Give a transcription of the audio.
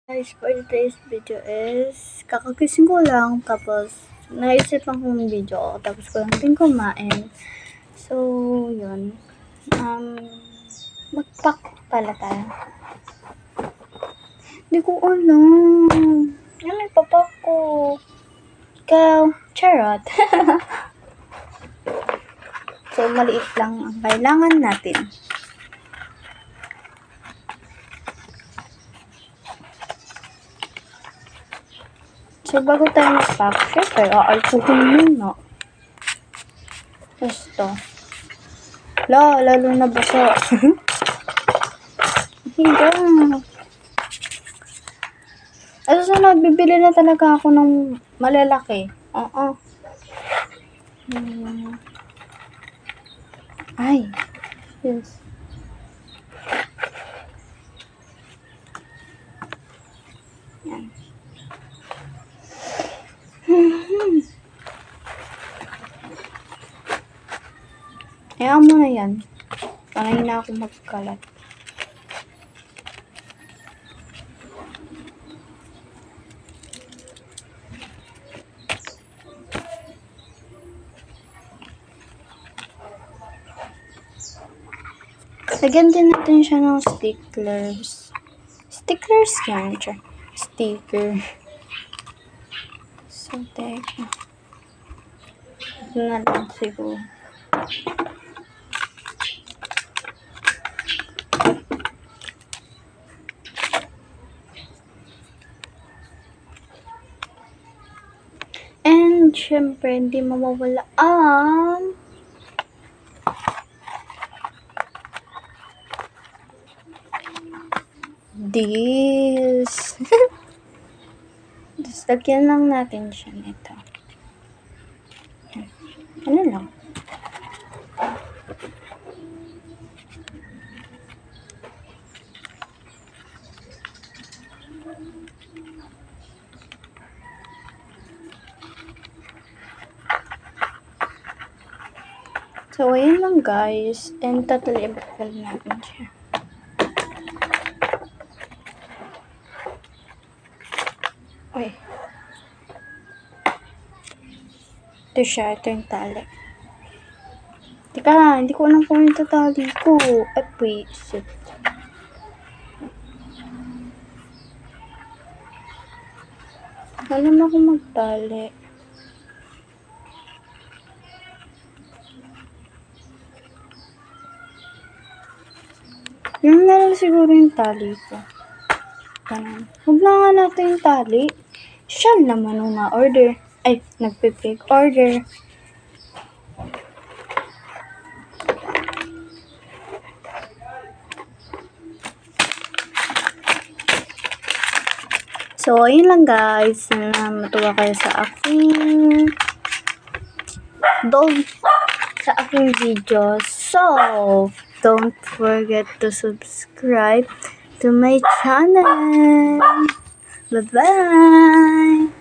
Guys, for today's video is kakagising ko lang tapos naisipan kong video tapos ko lang din kumain. So, yun. Mag-pack pala tayo. Hindi ko alam. Ano ipapack ko? Ikaw, charot. So, maliit lang ang kailangan natin. So, bago tayo mag-pack, syempre, aalpuhin muna. Ito. Lalo na basa. Hindi. At so, nagbibili na talaga ako ng malalaki. Oo. Ay. Yes. Yan. Ayaw mo na yan. Panay na ako magkalat. Lagyan din natin siya ng stickers. Stickers yan siya. Sticker. So, teka. Ito na lang siguro. And, syempre, hindi mawawala ang this. Just lagyan lang natin siya nito. Ano lang? So, ayun lang guys. And tatalibakal natin siya. Uy. Ito siya. Ito yung tali. Teka, hindi ko alam kung yung tali ko. Ay, wait. Shit. Alam ako magtali. Yun na lang siguro yung tali ko. Ganun. Huwag na nga natin yung tali. Siya naman yung na-order. Ay, nagpipig order. So, ayun lang guys. Sana matuwa kayo sa aking video. So, don't forget to subscribe to my channel. Bye-bye!